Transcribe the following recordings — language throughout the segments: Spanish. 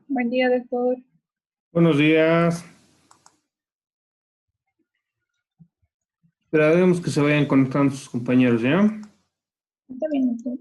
Buen día, doctor. Buenos días. Esperaremos que se vayan conectando sus compañeros, ¿ya? Está bien, doctor.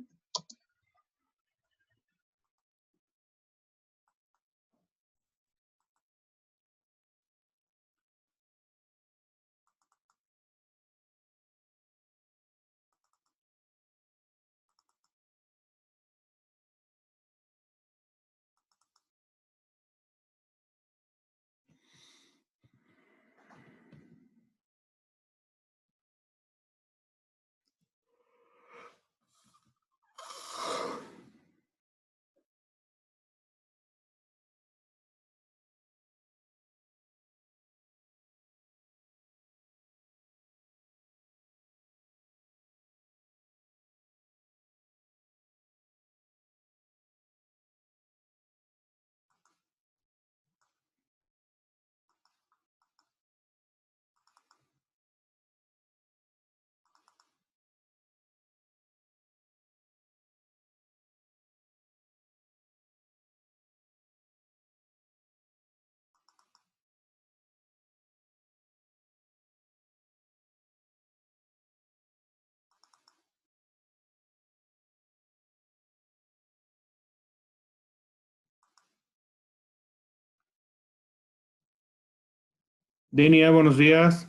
Denia, buenos días.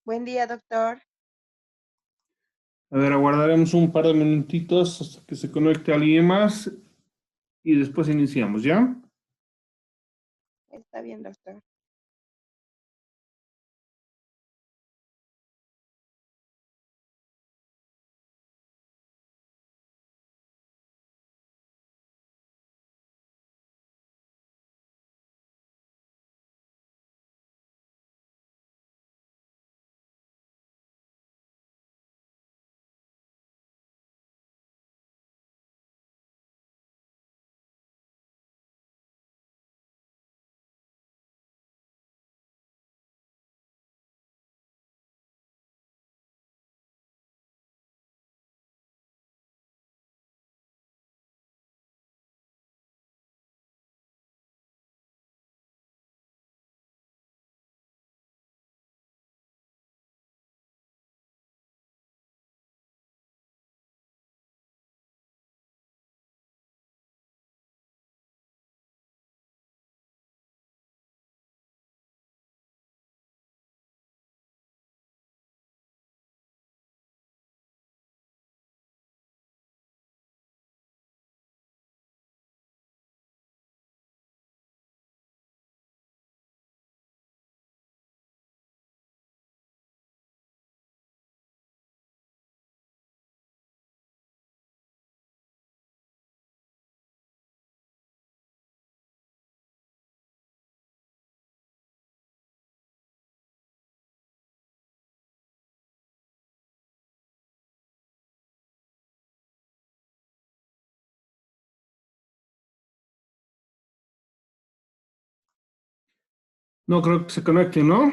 Buen día, doctor. A ver, aguardaremos un par de minutitos hasta que se conecte alguien más y después iniciamos, ¿ya? Está bien, doctor. No creo que se conecte, ¿no?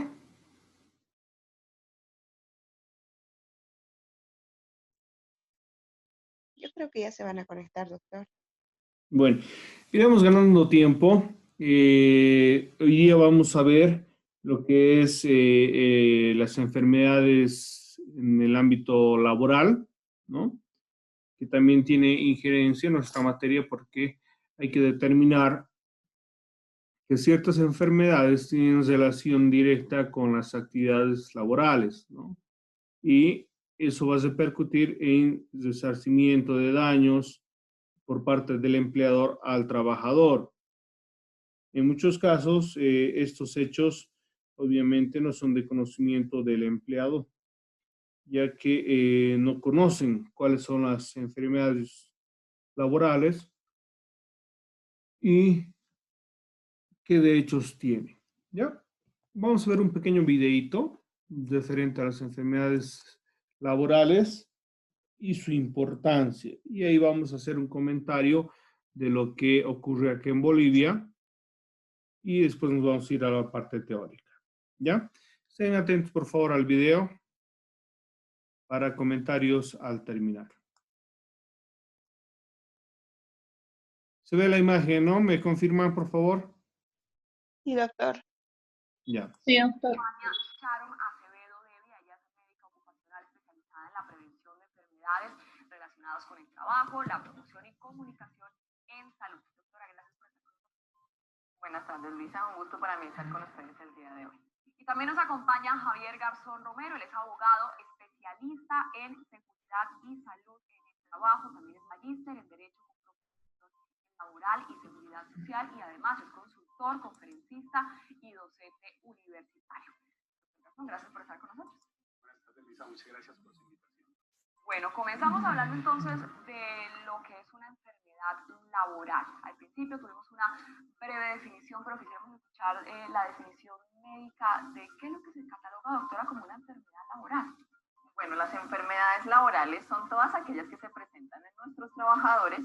Yo creo que ya se van a conectar, doctor. Bueno, iremos ganando tiempo. Hoy día vamos a ver lo que es las enfermedades en el ámbito laboral, ¿no? Que también tiene injerencia en nuestra materia porque hay que determinar que ciertas enfermedades tienen relación directa con las actividades laborales, ¿no? Y eso va a repercutir en resarcimiento de daños por parte del empleador al trabajador. En muchos casos, estos hechos obviamente no son de conocimiento del empleado, ya que no conocen cuáles son las enfermedades laborales y qué derechos tiene. ¿Ya? Vamos a ver un pequeño videíto referente a las enfermedades laborales y su importancia. Y ahí vamos a hacer un comentario de lo que ocurre aquí en Bolivia y después nos vamos a ir a la parte teórica. ¿Ya? Estén atentos, por favor, al video para comentarios al terminar. Se ve la imagen, ¿no? ¿Me confirman, por favor? Sí, doctor. Ya. Sí, doctor. Sharon Acevedo Devia, ella es médica ocupacional especializada en la prevención de enfermedades relacionadas con el trabajo, la promoción y comunicación en salud. Doctora, gracias por estar con nosotros. Buenas tardes, Luisa. Un gusto para mí estar con ustedes el día de hoy. Y también nos acompaña Javier Garzón Romero, él es abogado especialista en seguridad y salud en el trabajo, también es magíster en Derecho con profesión laboral y seguridad social y además es consultor, conferencista y docente universitario. Gracias por estar con nosotros. Buenas tardes, Luisa. Muchas gracias por su invitación. Bueno, comenzamos hablando entonces de lo que es una enfermedad laboral. Al principio tuvimos una breve definición, pero quisiéramos escuchar la definición médica de qué es lo que se cataloga, doctora, como una enfermedad laboral. Bueno, las enfermedades laborales son todas aquellas que se presentan en nuestros trabajadores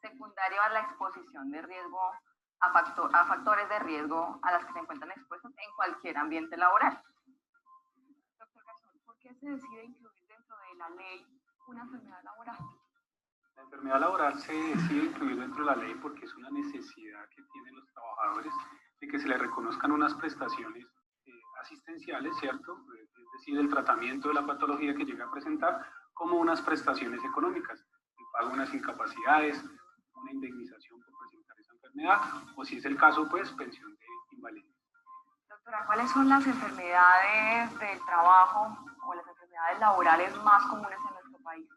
secundario a la exposición de riesgo, a factores de riesgo a las que se encuentran expuestos en cualquier ambiente laboral. Doctor Garzón, ¿por qué se decide incluir dentro de la ley una enfermedad laboral? La enfermedad laboral se decide incluir dentro de la ley porque es una necesidad que tienen los trabajadores de que se les reconozcan unas prestaciones asistenciales, ¿cierto? Es decir, el tratamiento de la patología que llega a presentar como unas prestaciones económicas, el pago de unas incapacidades, una indemnización por presentar esa enfermedad, o si es el caso, pues, pensión de invalidez. Doctora, ¿cuáles son las enfermedades del trabajo o las enfermedades laborales más comunes en nuestro país?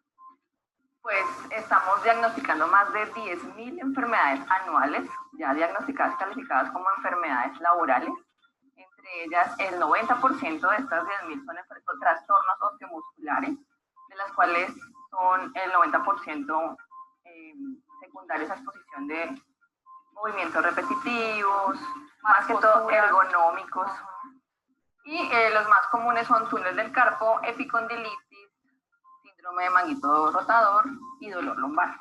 Pues estamos diagnosticando más de 10.000 enfermedades anuales, ya diagnosticadas, calificadas como enfermedades laborales. Entre ellas, el 90% de estas 10.000 son trastornos osteomusculares, de las cuales son el 90% secundarios a exposición de movimientos repetitivos, más que todo ergonómicos. Y los más comunes son túnel del carpo, epicondilitis, síndrome de manguito rotador y dolor lumbar.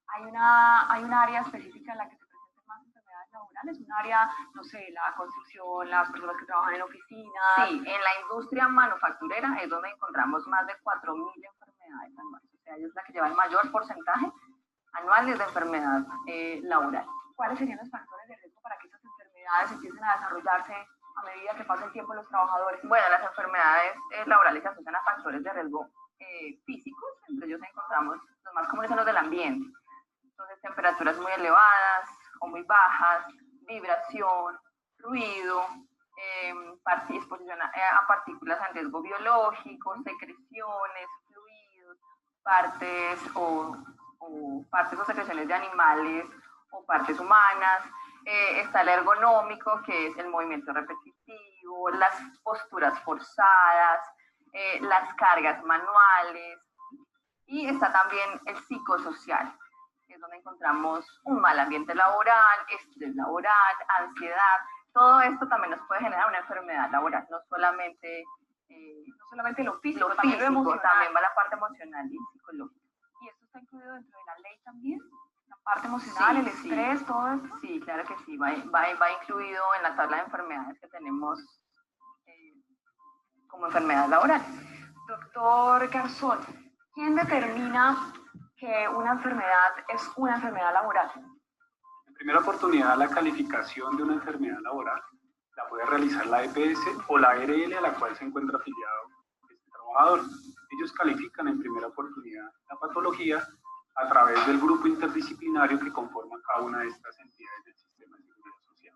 ¿Hay una área específica en la que se presenten más enfermedades laborales? ¿Un área, no sé, la construcción, las personas que trabajan en oficinas? Sí, en la industria manufacturera es donde encontramos más de 4.000 enfermedades anuales. O sea, ella es la que lleva el mayor porcentaje anuales de enfermedad laboral. ¿Cuáles serían los factores de riesgo para que estas enfermedades empiecen a desarrollarse a medida que pasa el tiempo en los trabajadores? Bueno, las enfermedades laborales se asocian a factores de riesgo físicos, entre ellos encontramos los más comunes son los del ambiente. Entonces, temperaturas muy elevadas o muy bajas, vibración, ruido, exposición a partículas en riesgo biológico, secreciones, fluidos, partes o secreciones de animales o partes humanas. Está el ergonómico, que es el movimiento repetitivo, las posturas forzadas, las cargas manuales, y está también el psicosocial, que es donde encontramos un mal ambiente laboral, estrés laboral, ansiedad. Todo esto también nos puede generar una enfermedad laboral, no solamente lo físico, también también emocional. va la parte emocional y psicológica. ¿Y esto está incluido dentro de la ley también? La parte emocional, Sí, el estrés, todo esto. Sí, claro que sí, va incluido en la tabla de enfermedades que tenemos como enfermedad laboral. Doctor Garzón, ¿quién determina que una enfermedad es una enfermedad laboral? En primera oportunidad, la calificación de una enfermedad laboral la puede realizar la EPS o la ARL a la cual se encuentra afiliado este trabajador. Ellos califican en primera oportunidad la patología a través del grupo interdisciplinario que conforma cada una de estas entidades del sistema de seguridad social.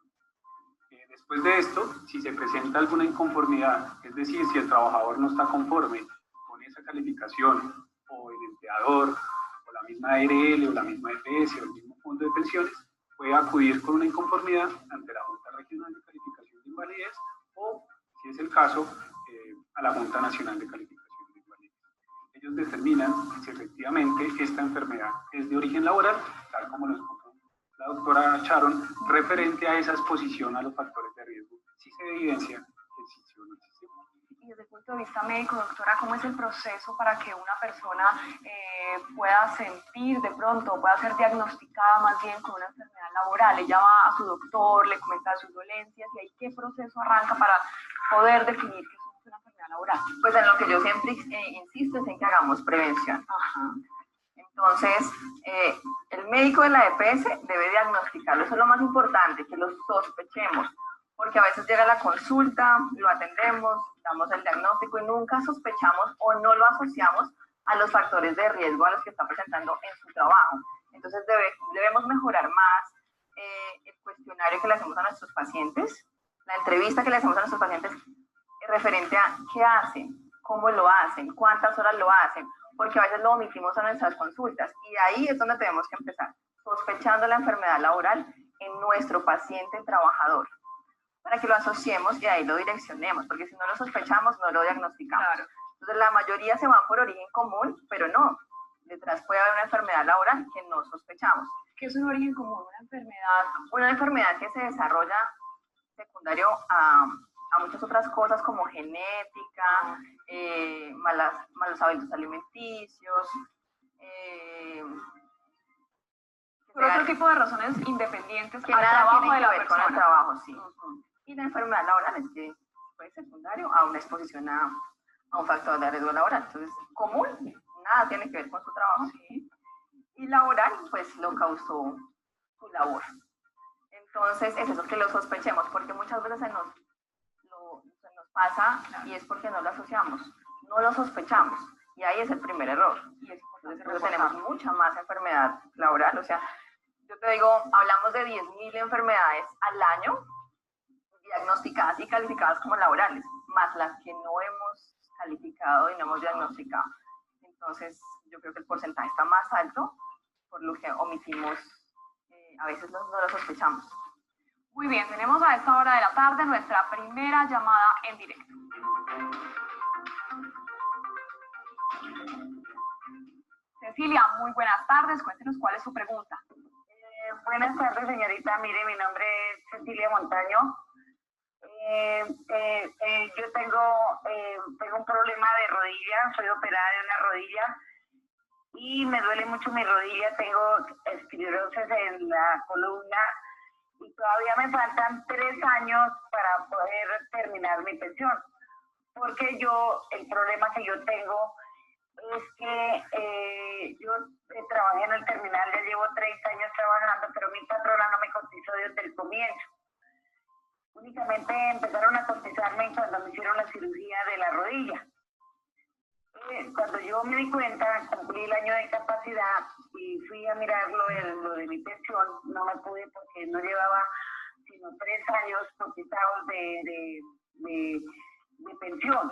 Después de esto, si se presenta alguna inconformidad, es decir, si el trabajador no está conforme con esa calificación, o el empleador, o la misma ARL, o la misma EPS, o el mismo fondo de pensiones, puede acudir con una inconformidad ante la Junta Regional de Calificación de Invalidez, o, si es el caso, a la Junta Nacional de Calificación de Invalidez. Ellos determinan si efectivamente esta enfermedad es de origen laboral, tal como lo expuso la doctora Sharon, referente a esa exposición a los factores de riesgo, si se evidencia que existió o no existió. Y desde el punto de vista médico, doctora, ¿cómo es el proceso para que una persona pueda sentir de pronto, pueda ser diagnosticada más bien con una enfermedad laboral? Ella va a su doctor, le comenta sus dolencias, y ahí ¿qué proceso arranca para poder definir que eso es una enfermedad laboral? Pues en lo que yo siempre insisto es en que hagamos prevención. Ajá. Entonces, el médico de la EPS debe diagnosticarlo, eso es lo más importante, que lo sospechemos, porque a veces llega la consulta, lo atendemos, damos el diagnóstico y nunca sospechamos o no lo asociamos a los factores de riesgo a los que está presentando en su trabajo. Entonces, debemos mejorar más el cuestionario que le hacemos a nuestros pacientes, la entrevista que le hacemos a nuestros pacientes referente a qué hacen, cómo lo hacen, cuántas horas lo hacen, porque a veces lo omitimos a nuestras consultas y ahí es donde tenemos que empezar, sospechando la enfermedad laboral en nuestro paciente trabajador, para que lo asociemos y ahí lo direccionemos, porque si no lo sospechamos, no lo diagnosticamos. Claro. Entonces la mayoría se van por origen común, pero no, detrás puede haber una enfermedad laboral que no sospechamos. ¿Qué es un origen común? Una enfermedad que se desarrolla secundario a muchas otras cosas como genética, malos hábitos alimenticios, por otro tipo de razones independientes que nada tienen que ver con el trabajo, sí. Y la enfermedad laboral es que fue secundario a una exposición a un factor de riesgo laboral. Entonces, común, nada tiene que ver con su trabajo, sí. Y laboral, pues lo causó su labor. Entonces, es eso, que lo sospechemos, porque muchas veces se nos pasa y es porque no lo asociamos, no lo sospechamos, y ahí es el primer error. Y es porque tenemos mucha más enfermedad laboral, o sea, yo te digo, hablamos de 10.000 enfermedades al año diagnosticadas y calificadas como laborales, más las que no hemos calificado y no hemos diagnosticado. Entonces, yo creo que el porcentaje está más alto, por lo que omitimos, a veces no lo sospechamos. Muy bien, tenemos a esta hora de la tarde nuestra primera llamada en directo. Cecilia, muy buenas tardes, cuéntenos cuál es su pregunta. Buenas tardes, señorita. Mire, mi nombre es Cecilia Montaño. Yo tengo un problema de rodilla, soy operada de una rodilla y me duele mucho mi rodilla, tengo esclerosis en la columna y todavía me faltan 3 años para poder terminar mi pensión, porque el problema que yo tengo es que yo trabajé en el terminal, ya llevo 30 años trabajando, pero mi patrona no me cotizó desde el comienzo. Únicamente empezaron a cotizarme cuando me hicieron la cirugía de la rodilla. Cuando yo me di cuenta, cumplí el año de capacidad y fui a mirar lo de mi pensión, no me pude porque no llevaba sino 3 años cotizados de pensión.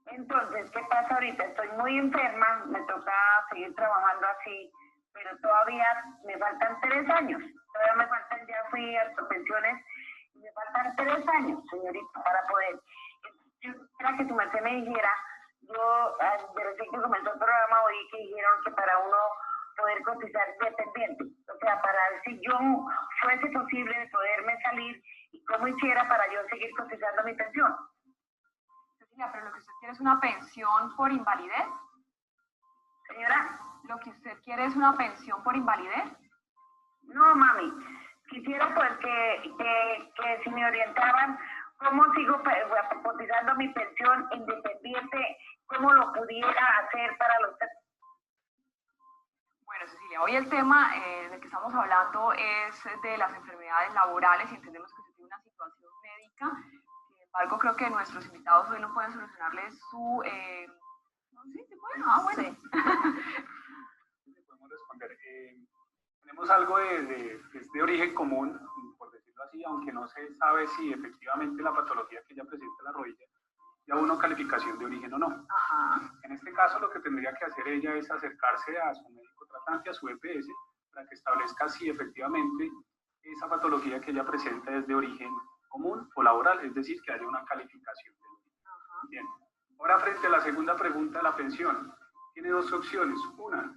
Entonces, ¿qué pasa ahorita? Estoy muy enferma, me toca seguir trabajando así, pero todavía me faltan 3 años. Todavía me faltan, ya fui a pensiones y me faltan 3 años, señorita, para poder. Yo quisiera que tu merced me dijera, yo desde que comenzó el programa oí que dijeron que para uno poder cotizar dependiente, o sea, para ver si yo fuese posible de poderme salir y cómo hiciera para yo seguir cotizando mi pensión. Cecilia, pero lo que usted quiere es una pensión por invalidez. Señora, ¿Lo que usted quiere es una pensión por invalidez? No, mami. Quisiera pues que si me orientaban cómo sigo cotizando mi pensión independiente, cómo lo pudiera hacer para los... Bueno, Cecilia, hoy el tema del que estamos hablando es de las enfermedades laborales y entendemos que usted tiene una situación médica. Sin embargo, creo que nuestros invitados hoy no pueden solucionarles su... ¿No? ¿Sí? ¿Se puede? Ah, bueno. Sí. Le podemos responder. Tenemos algo es de origen común, por decirlo así, aunque no se sabe si efectivamente la patología que ella presenta en la rodilla ya una calificación de origen o no. Ajá. En este caso, lo que tendría que hacer ella es acercarse a su médico tratante, a su EPS, para que establezca si efectivamente esa patología que ella presenta es de origen común o laboral, es decir, que haya una calificación de origen. Ajá. Bien. Ahora, frente a la segunda pregunta, la pensión, tiene 2 opciones. Una,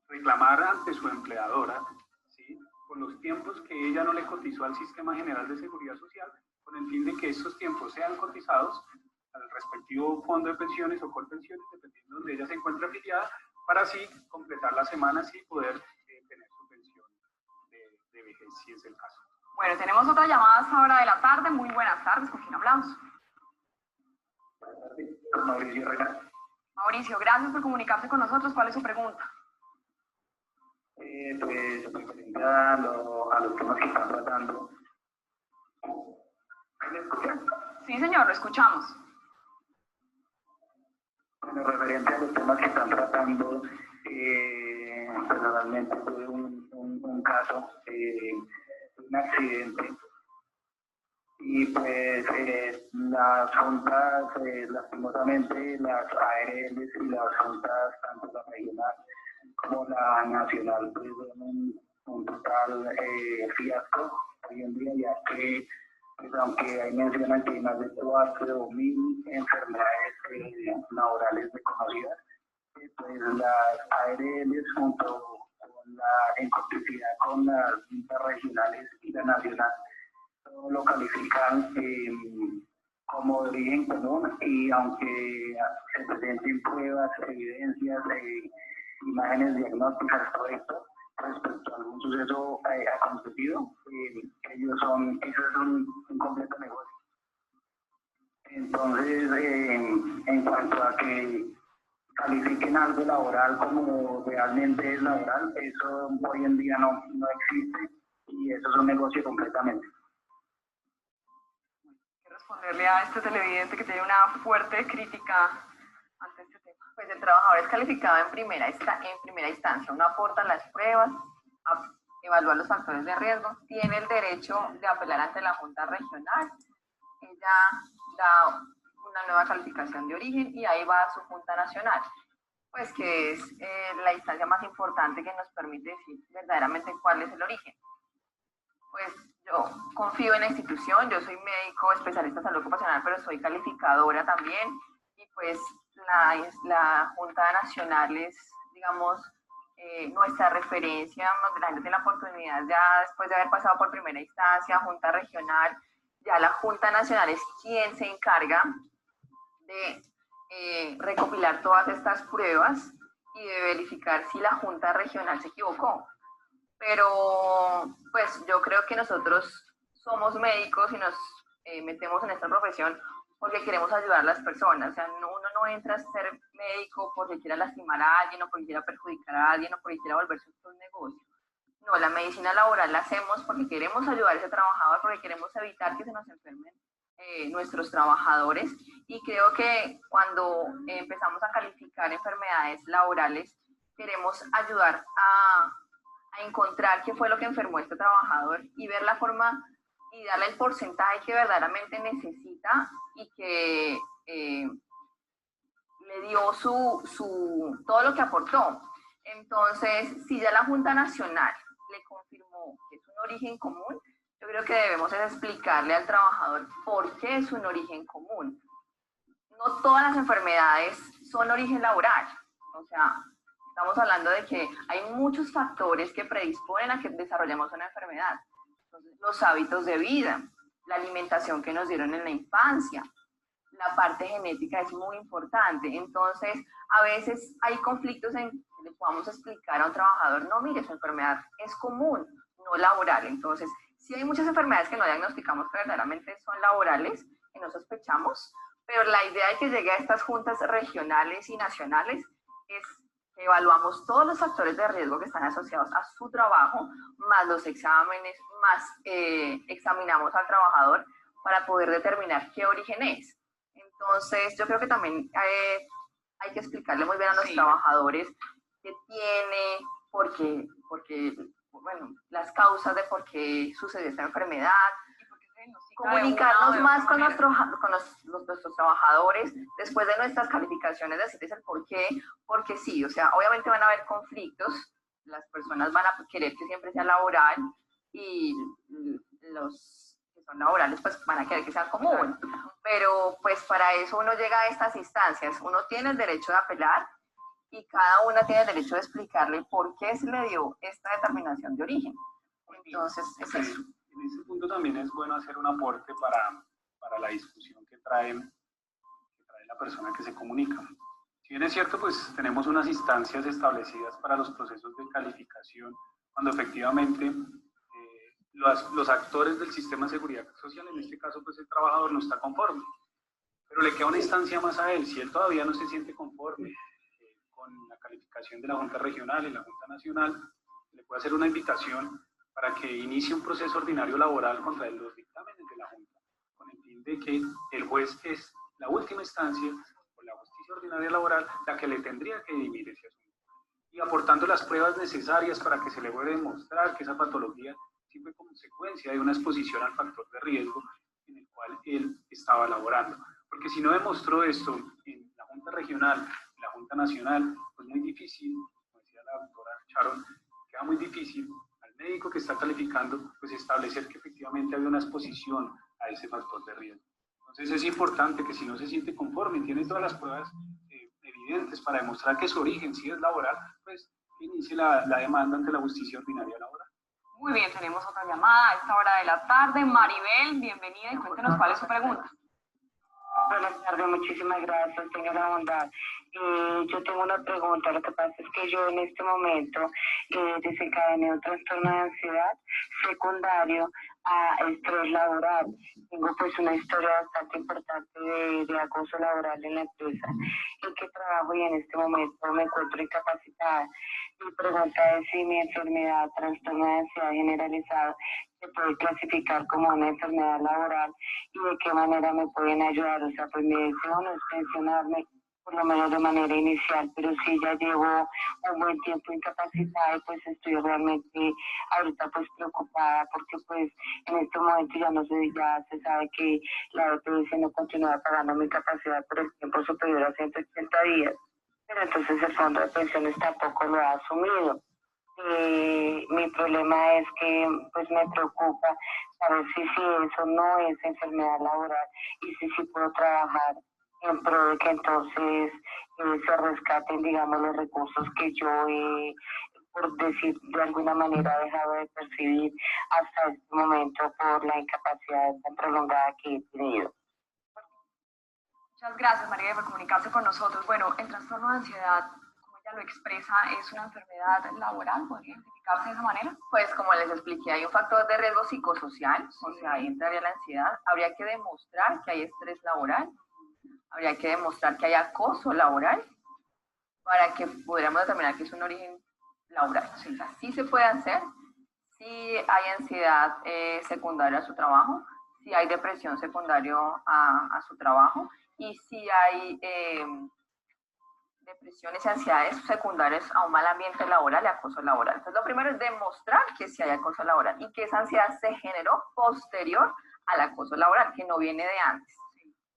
reclamar ante su empleadora, ¿sí?, por los tiempos que ella no le cotizó al Sistema General de Seguridad Social, con el fin de que estos tiempos sean cotizados al respectivo fondo de pensiones o colpensiones, dependiendo de donde ella se encuentre afiliada, para así completar las semanas y poder tener su pensión de vejez, si es el caso. Bueno, tenemos otra llamada a esta hora de la tarde. Muy buenas tardes, ¿con quién hablamos? Buenas tardes, Mauricio Herrera. Mauricio, gracias por comunicarse con nosotros. ¿Cuál es su pregunta? Pues referente a los temas que están tratando. ¿Me escuchan? Sí, señor, lo escuchamos. Bueno, referente a los temas que están tratando, personalmente tuve un caso, un accidente, y pues las juntas, lastimosamente, las ARLs y las juntas, tanto la regional como la nacional, pues un total fiasco hoy en día, ya que pues, aunque ahí mencionan que hay más de 4.000 enfermedades laborales reconocidas, pues las ARLs junto con en complicidad con las juntas regionales y la nacional, todo lo califican como de origen común, y aunque se presenten pruebas, evidencias, imágenes diagnósticas, todo esto, respecto a algún suceso acontecido, ellos es un completo negocio. Entonces, en cuanto a que califiquen algo laboral como realmente es laboral, eso hoy en día no existe, y eso es un negocio completamente. Quiero responderle a este televidente que tiene una fuerte crítica ante este tema. Pues el trabajador es calificado en primera instancia. Uno aporta las pruebas, evalúa los factores de riesgo, tiene el derecho de apelar ante la Junta Regional. Ella da una nueva calificación de origen y ahí va a su Junta Nacional, pues que es la instancia más importante que nos permite decir verdaderamente cuál es el origen. Pues yo confío en la institución, yo soy médico especialista en salud ocupacional, pero soy calificadora también, y pues la Junta Nacional es, digamos, nuestra referencia, donde la gente tiene la oportunidad ya después de haber pasado por primera instancia, Junta Regional, ya la Junta Nacional es quien se encarga de recopilar todas estas pruebas y de verificar si la Junta Regional se equivocó. Pero pues yo creo que nosotros somos médicos y nos metemos en esta profesión porque queremos ayudar a las personas. O sea, uno no entra a ser médico porque quiera lastimar a alguien o porque quiera perjudicar a alguien o porque quiera volverse un negocio. No, la medicina laboral la hacemos porque queremos ayudar a ese trabajador, porque queremos evitar que se nos enfermen nuestros trabajadores, y creo que cuando empezamos a calificar enfermedades laborales queremos ayudar a encontrar qué fue lo que enfermó a este trabajador y ver la forma y darle el porcentaje que verdaderamente necesita y que le dio todo lo que aportó. Entonces, si ya la Junta Nacional le confirmó que es un origen común, yo creo que debemos explicarle al trabajador por qué es un origen común. No todas las enfermedades son origen laboral, o sea, estamos hablando de que hay muchos factores que predisponen a que desarrollemos una enfermedad. Entonces, los hábitos de vida, la alimentación que nos dieron en la infancia, la parte genética es muy importante. Entonces, a veces hay conflictos en que le podamos explicar a un trabajador, no, mire, su enfermedad es común, no laboral. Entonces, sí hay muchas enfermedades que no diagnosticamos que verdaderamente son laborales, que no sospechamos, pero la idea de que llegue a estas juntas regionales y nacionales es que evaluamos todos los factores de riesgo que están asociados a su trabajo, más los exámenes, más examinamos al trabajador para poder determinar qué origen es. Entonces, yo creo que también hay que explicarle muy bien a los trabajadores qué tiene, porque, bueno, las causas de por qué sucedió esta enfermedad, comunicarnos más con nuestros trabajadores después de nuestras calificaciones, decirles el por qué, porque sí, o sea, obviamente van a haber conflictos, las personas van a querer que siempre sea laboral y los que son laborales pues van a querer que sea común, pero pues para eso uno llega a estas instancias, uno tiene el derecho de apelar y cada una tiene el derecho de explicarle por qué se le dio esta determinación de origen. Entonces, es eso. En ese punto también es bueno hacer un aporte para la discusión que trae la persona que se comunica. Si bien es cierto, pues tenemos unas instancias establecidas para los procesos de calificación, cuando efectivamente los actores del sistema de seguridad social, en este caso pues el trabajador, no está conforme. pero le queda una instancia más a él. Si él todavía no se siente conforme con la calificación de la Junta Regional y la Junta Nacional, le puede hacer una invitación para que inicie un proceso ordinario laboral contra los dictámenes de la Junta, con el fin de que el juez es la última instancia, o la justicia ordinaria laboral, la que le tendría que dirimir ese asunto. Y aportando las pruebas necesarias para que se le pueda demostrar que esa patología sí fue consecuencia de una exposición al factor de riesgo en el cual él estaba laborando. Porque si no demostró esto en la Junta Regional, en la Junta Nacional, pues muy difícil, como decía la doctora Sharon, queda muy difícil al médico que está calificando, pues establecer que efectivamente había una exposición a ese factor de riesgo. Entonces es importante que si no se siente conforme, tiene todas las pruebas evidentes para demostrar que su origen sí es laboral, pues inicie la demanda ante la justicia ordinaria laboral. Muy bien, tenemos otra llamada a esta hora de la tarde. Maribel, bienvenida y cuéntenos cuál es su pregunta. Buenas tardes, muchísimas gracias, tenga la bondad. Yo tengo una pregunta, lo que pasa es que yo en este momento desencadené un trastorno de ansiedad secundario a estrés laboral. Tengo pues una historia bastante importante de acoso laboral en la empresa en que trabajo y en este momento me encuentro incapacitada. Mi pregunta es si mi enfermedad, trastorno de ansiedad generalizado, se puede clasificar como una enfermedad laboral y de qué manera me pueden ayudar. O sea, pues mi deseo no es pensionarme, por lo menos de manera inicial, pero sí ya llevo un buen tiempo incapacitada y pues estoy realmente ahorita pues preocupada porque pues en este momento ya se sabe que la EPS no continúa pagando mi capacidad por el tiempo superior a 180 días, pero entonces el fondo de pensiones tampoco lo ha asumido. Mi problema es que pues me preocupa saber si eso no es enfermedad laboral y si puedo trabajar en pro de que entonces se rescaten, digamos, los recursos que yo por decir de alguna manera, dejado de percibir hasta este momento por la incapacidad tan prolongada que he tenido. Muchas gracias, María, por comunicarse con nosotros. Bueno, el trastorno de ansiedad, como ella lo expresa, es una enfermedad laboral. ¿Podría identificarse de esa manera? Pues como les expliqué, hay un factor de riesgo psicosocial, o sea, ahí entraría la ansiedad. Habría que demostrar que hay estrés laboral, habría que demostrar que hay acoso laboral para que pudiéramos determinar que es un origen laboral. O sea, sí se puede hacer, sí hay ansiedad secundaria a su trabajo, sí hay depresión secundaria a su trabajo y sí hay depresiones y ansiedades secundarias a un mal ambiente laboral y acoso laboral. Entonces, lo primero es demostrar que sí hay acoso laboral y que esa ansiedad se generó posterior al acoso laboral, que no viene de antes.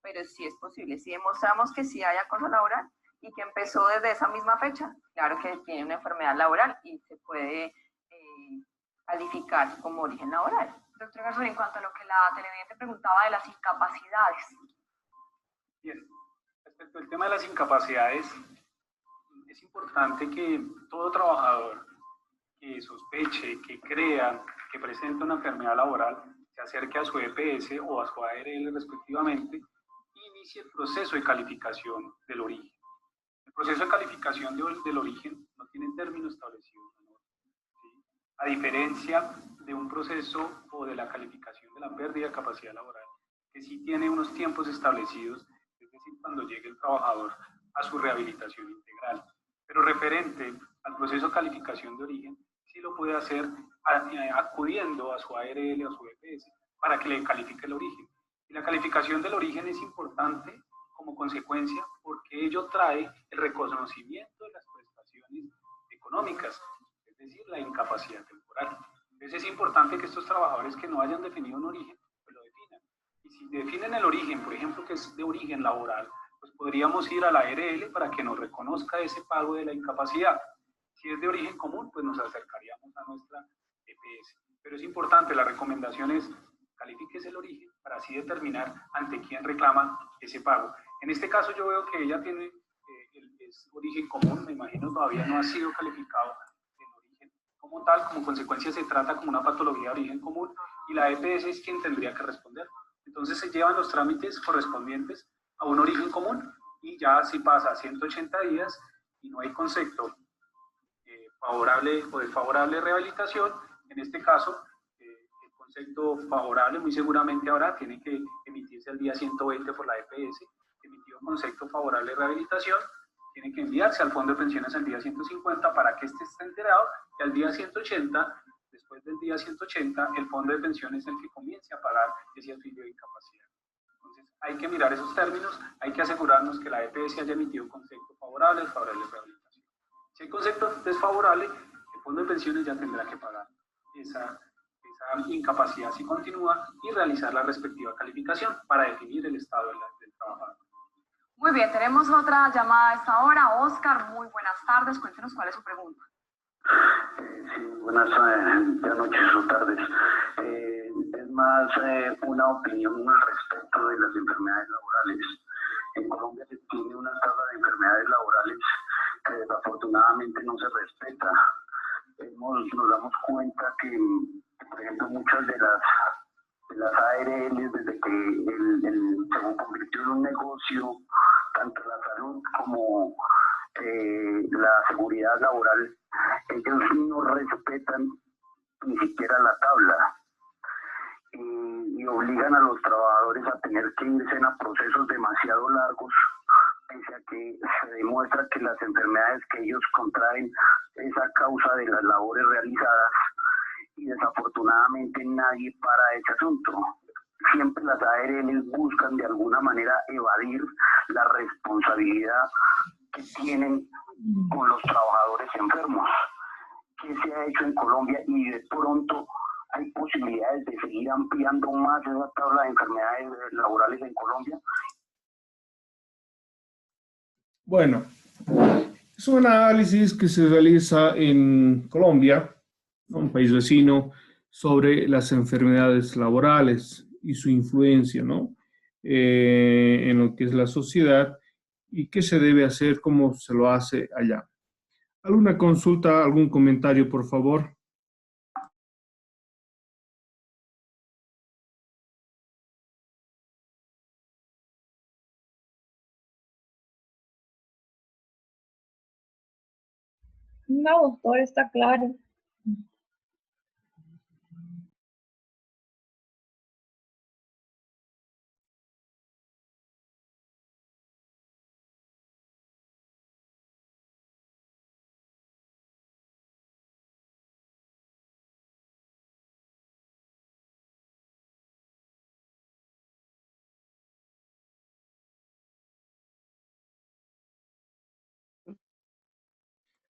Pero sí es posible. Si demostramos que sí hay acoso laboral y que empezó desde esa misma fecha, claro que tiene una enfermedad laboral y se puede calificar como origen laboral. Doctor Garzón, en cuanto a lo que la televidente preguntaba de las incapacidades. Bien, respecto al tema de las incapacidades, es importante que todo trabajador que sospeche, que crea, que presenta una enfermedad laboral, se acerque a su EPS o a su ARL respectivamente y inicie el proceso de calificación del origen. El proceso de calificación del origen no tiene término establecido, ¿no? ¿Sí? A diferencia de un proceso o de la calificación de la pérdida de capacidad laboral, que sí tiene unos tiempos establecidos, es decir, cuando llegue el trabajador a su rehabilitación integral. Pero referente al proceso de calificación de origen, sí lo puede hacer acudiendo a su ARL o a su EPS para que le califique el origen. Y la calificación del origen es importante como consecuencia porque ello trae el reconocimiento de las prestaciones económicas, es decir, la incapacidad temporal. Entonces es importante que estos trabajadores que no hayan definido un origen, pues lo definan. Y si definen el origen, por ejemplo, que es de origen laboral, pues podríamos ir a la ARL para que nos reconozca ese pago de la incapacidad. Si es de origen común, pues nos acercaríamos a nuestra EPS. Pero es importante, la recomendación es califíquese el origen para así determinar ante quién reclama ese pago. En este caso yo veo que ella tiene es origen común, me imagino todavía no ha sido calificado en origen como tal, como consecuencia se trata como una patología de origen común y la EPS es quien tendría que responder. Entonces se llevan los trámites correspondientes a un origen común y ya si pasa 180 días y no hay concepto favorable o desfavorable rehabilitación, en este caso el concepto favorable, muy seguramente ahora tiene que emitirse el día 120 por la EPS, emitió concepto favorable de rehabilitación, tiene que enviarse al Fondo de Pensiones al día 150 para que éste esté enterado, y al día 180, después del día 180, el Fondo de Pensiones es el que comience a pagar ese auxilio de incapacidad. Entonces, hay que mirar esos términos, hay que asegurarnos que la EPS haya emitido concepto favorable de rehabilitación. Si hay concepto desfavorable, el Fondo de Pensiones ya tendrá que pagar esa incapacidad si continúa y realizar la respectiva calificación para definir el estado del trabajador. Muy bien, tenemos otra llamada a esta hora. Oscar, muy buenas tardes. Cuéntenos cuál es su pregunta. Sí, buenas noches o tardes. Es más una opinión al respecto de las enfermedades laborales. En Colombia se tiene una tabla de enfermedades laborales que desafortunadamente no se respeta. Nos damos cuenta que, por ejemplo, muchas de las ARL, desde que se convirtió en un negocio, tanto la salud como la seguridad laboral, ellos no respetan ni siquiera la tabla y obligan a los trabajadores a tener que irse a procesos demasiado largos, pese a que se demuestra que las enfermedades que ellos contraen es a causa de las labores realizadas, y desafortunadamente nadie para ese asunto. Siempre las ARL buscan de alguna manera evadir la responsabilidad que tienen con los trabajadores enfermos. ¿Qué se ha hecho en Colombia? Y de pronto hay posibilidades de seguir ampliando más esa tabla de enfermedades laborales en Colombia. Bueno, es un análisis que se realiza en Colombia, un país vecino, sobre las enfermedades laborales y su influencia, ¿no? En lo que es la sociedad y qué se debe hacer, cómo se lo hace allá. ¿Alguna consulta, algún comentario, por favor? No, doctor, está claro.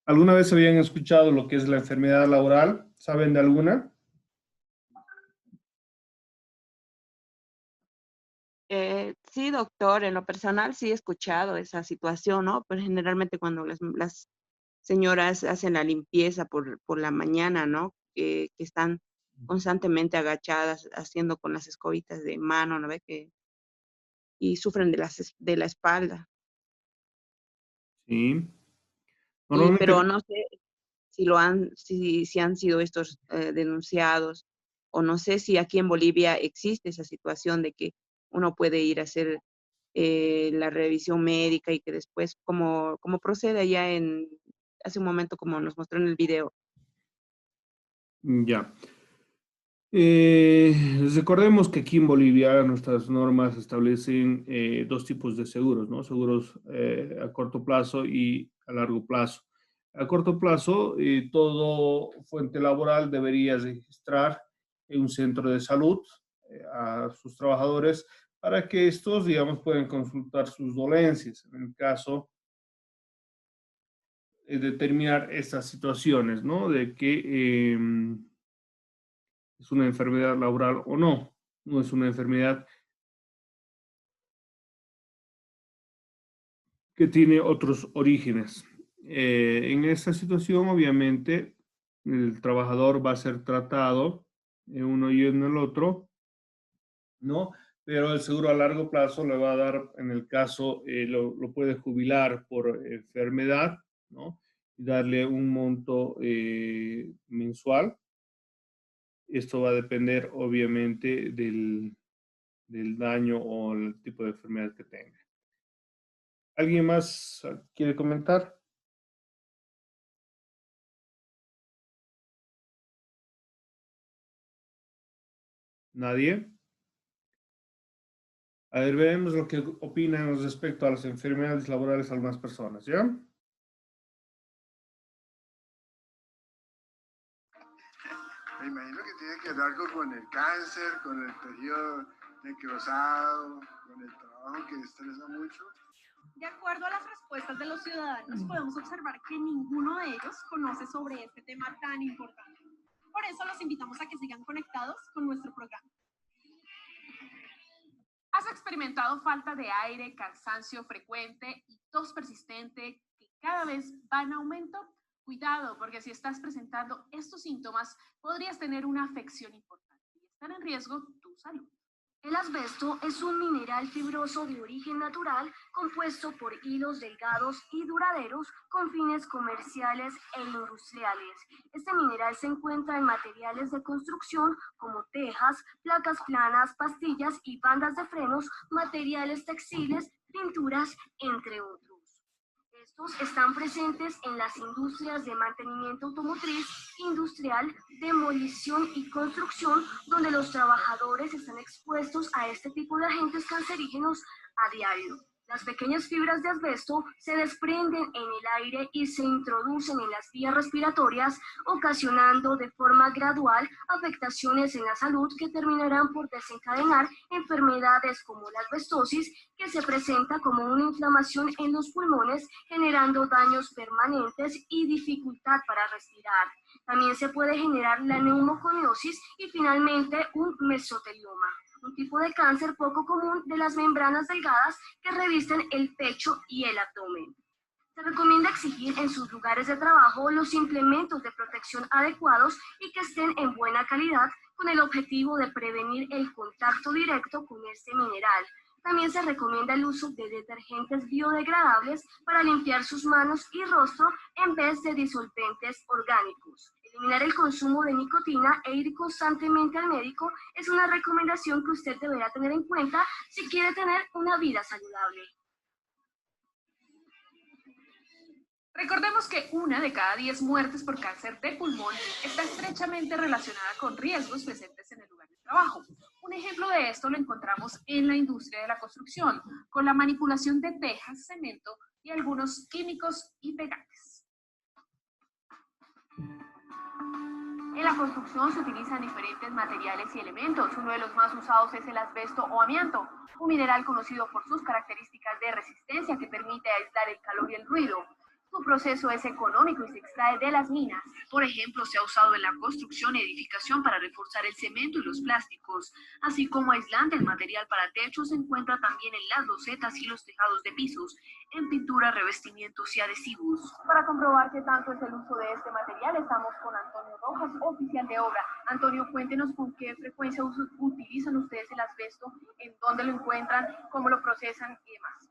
¿Alguna vez habían escuchado lo que es la enfermedad laboral? ¿Saben de alguna? Sí, doctor, en lo personal sí he escuchado esa situación, ¿no? Pero generalmente cuando las señoras hacen la limpieza por la mañana, ¿no? Que están constantemente agachadas haciendo con las escobitas de mano, ¿no ve? Y sufren de la espalda. Sí. Pero Normalmente, no sé si han sido estos denunciados, o no sé si aquí en Bolivia existe esa situación de que uno puede ir a hacer la revisión médica y que después, como procede allá hace un momento, como nos mostró en el video. ya. Recordemos que aquí en Bolivia nuestras normas establecen dos tipos de seguros, ¿no? Seguros a corto plazo y a largo plazo. A corto plazo, todo fuente laboral debería registrar en un centro de salud a sus trabajadores para que estos, digamos, puedan consultar sus dolencias. En el caso determinar estas situaciones, ¿no? De que es una enfermedad laboral o no. No es una enfermedad que tiene otros orígenes. En esta situación, obviamente, el trabajador va a ser tratado en uno y en el otro, ¿no? Pero el seguro a largo plazo le va a dar, en el caso, lo puede jubilar por enfermedad, ¿no? Y darle un monto mensual. Esto va a depender, obviamente, del daño o el tipo de enfermedad que tenga. ¿Alguien más quiere comentar? ¿Nadie? A ver, veamos lo que opinan respecto a las enfermedades laborales algunas personas, ¿ya? Me imagino que tiene que ver algo con el cáncer, con el tejido necrosado, con el trabajo que estresa mucho. De acuerdo a las respuestas de los ciudadanos, podemos observar que ninguno de ellos conoce sobre este tema tan importante. Por eso los invitamos a que sigan conectados con nuestro programa. ¿Has experimentado falta de aire, cansancio frecuente y tos persistente que cada vez va en aumento? Cuidado, porque si estás presentando estos síntomas, podrías tener una afección importante y estar en riesgo tu salud. El asbesto es un mineral fibroso de origen natural compuesto por hilos delgados y duraderos con fines comerciales e industriales. Este mineral se encuentra en materiales de construcción como tejas, placas planas, pastillas y bandas de frenos, materiales textiles, pinturas, entre otros. Estos están presentes en las industrias de mantenimiento automotriz, industrial, demolición y construcción, donde los trabajadores están expuestos a este tipo de agentes cancerígenos a diario. Las pequeñas fibras de asbesto se desprenden en el aire y se introducen en las vías respiratorias, ocasionando de forma gradual afectaciones en la salud que terminarán por desencadenar enfermedades como la asbestosis, que se presenta como una inflamación en los pulmones, generando daños permanentes y dificultad para respirar. También se puede generar la neumoconiosis y finalmente un mesotelioma, un tipo de cáncer poco común de las membranas delgadas que revisten el pecho y el abdomen. Se recomienda exigir en sus lugares de trabajo los implementos de protección adecuados y que estén en buena calidad con el objetivo de prevenir el contacto directo con este mineral. También se recomienda el uso de detergentes biodegradables para limpiar sus manos y rostro en vez de disolventes orgánicos. Eliminar el consumo de nicotina e ir constantemente al médico es una recomendación que usted deberá tener en cuenta si quiere tener una vida saludable. Recordemos que 1 de cada 10 muertes por cáncer de pulmón está estrechamente relacionada con riesgos presentes en el lugar de trabajo. Un ejemplo de esto lo encontramos en la industria de la construcción, con la manipulación de tejas, cemento y algunos químicos y pegantes. En la construcción se utilizan diferentes materiales y elementos. Uno de los más usados es el asbesto o amianto, un mineral conocido por sus características de resistencia que permite aislar el calor y el ruido. Su proceso es económico y se extrae de las minas. Por ejemplo, se ha usado en la construcción y edificación para reforzar el cemento y los plásticos, así como aislante. El material para techos se encuentra también en las losetas y los tejados de pisos, en pintura, revestimientos y adhesivos. Para comprobar qué tanto es el uso de este material, estamos con Antonio Rojas, oficial de obra. Antonio, cuéntenos con qué frecuencia utilizan ustedes el asbesto, en dónde lo encuentran, cómo lo procesan y demás.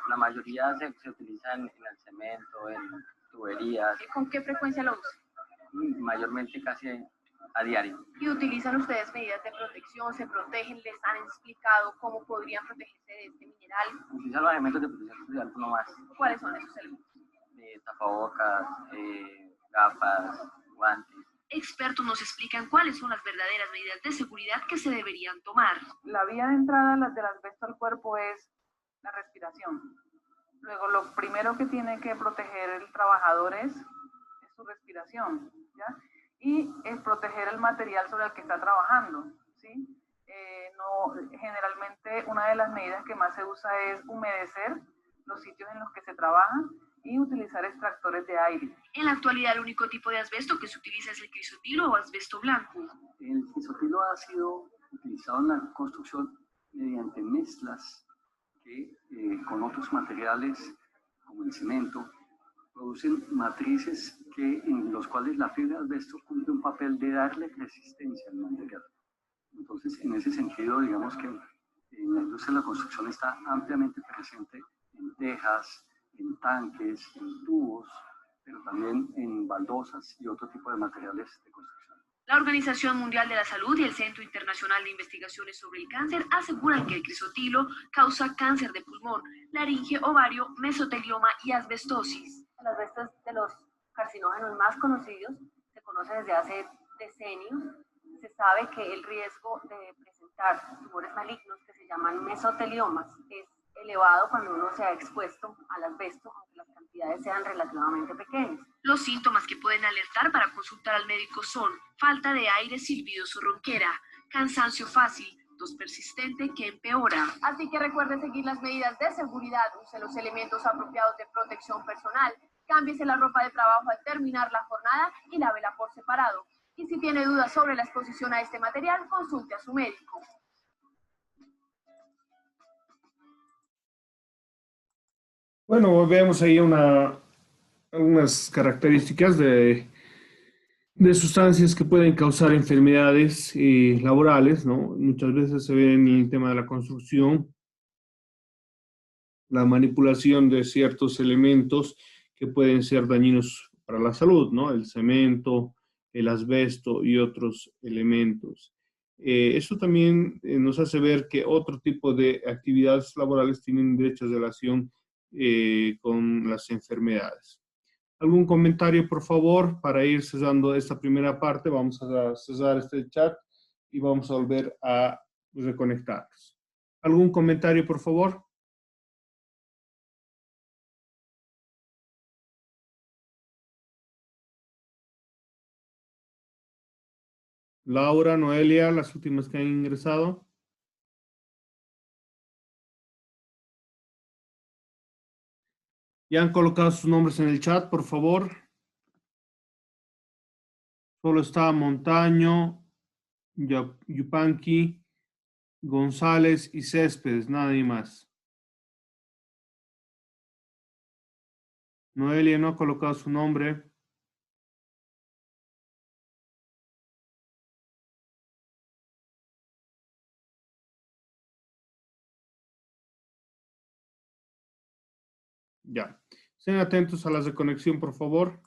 La mayoría se utiliza en el cemento, en tuberías. ¿Con qué frecuencia lo usan? Mayormente casi a diario. ¿Y utilizan ustedes medidas de protección? ¿Se protegen? ¿Les han explicado cómo podrían protegerse de este mineral? Utilizan los elementos de protección social nomás. ¿Cuáles son esos elementos? Tapabocas, gafas, guantes. Expertos nos explican cuáles son las verdaderas medidas de seguridad que se deberían tomar. La vía de entrada del asbesto al cuerpo es la respiración. Luego, lo primero que tiene que proteger el trabajador es su respiración, ¿ya? Y es proteger el material sobre el que está trabajando, ¿sí? Generalmente, una de las medidas que más se usa es humedecer los sitios en los que se trabaja y utilizar extractores de aire. En la actualidad, el único tipo de asbesto que se utiliza es el crisotilo o asbesto blanco. El crisotilo ha sido utilizado en la construcción mediante mezclas que con otros materiales como el cemento producen matrices en los cuales la fibra de asbesto cumple un papel de darle resistencia al material. Entonces, en ese sentido, digamos que en la industria de la construcción está ampliamente presente en tejas, en tanques, en tubos, pero también en baldosas y otro tipo de materiales de construcción. La Organización Mundial de la Salud y el Centro Internacional de Investigaciones sobre el Cáncer aseguran que el crisotilo causa cáncer de pulmón, laringe, ovario, mesotelioma y asbestosis. El asbesto es de los carcinógenos más conocidos, se conoce desde hace decenios, se sabe que el riesgo de presentar tumores malignos que se llaman mesoteliomas es elevado cuando uno se ha expuesto al asbesto, aunque las cantidades sean relativamente pequeñas. Los síntomas que pueden alertar para consultar al médico son falta de aire, silbidos o ronquera, cansancio fácil, tos persistente que empeora. Así que recuerde seguir las medidas de seguridad, use los elementos apropiados de protección personal, cámbiese la ropa de trabajo al terminar la jornada y lávela por separado. Y si tiene dudas sobre la exposición a este material, consulte a su médico. Bueno, vemos ahí algunas características de sustancias que pueden causar enfermedades laborales, ¿no? Muchas veces se ve en el tema de la construcción, la manipulación de ciertos elementos que pueden ser dañinos para la salud, ¿no? El cemento, el asbesto y otros elementos. Eso también nos hace ver que otro tipo de actividades laborales tienen directa relación con las enfermedades. ¿Algún comentario, por favor, para ir cesando esta primera parte? Vamos a cesar este chat y vamos a volver a reconectarnos. ¿Algún comentario, por favor? Laura, Noelia, las últimas que han ingresado. Ya han colocado sus nombres en el chat, por favor. Solo está Montaño, Yupanqui, González y Céspedes, nadie más. Noelia no ha colocado su nombre. Ya. Estén atentos a las de conexión, por favor.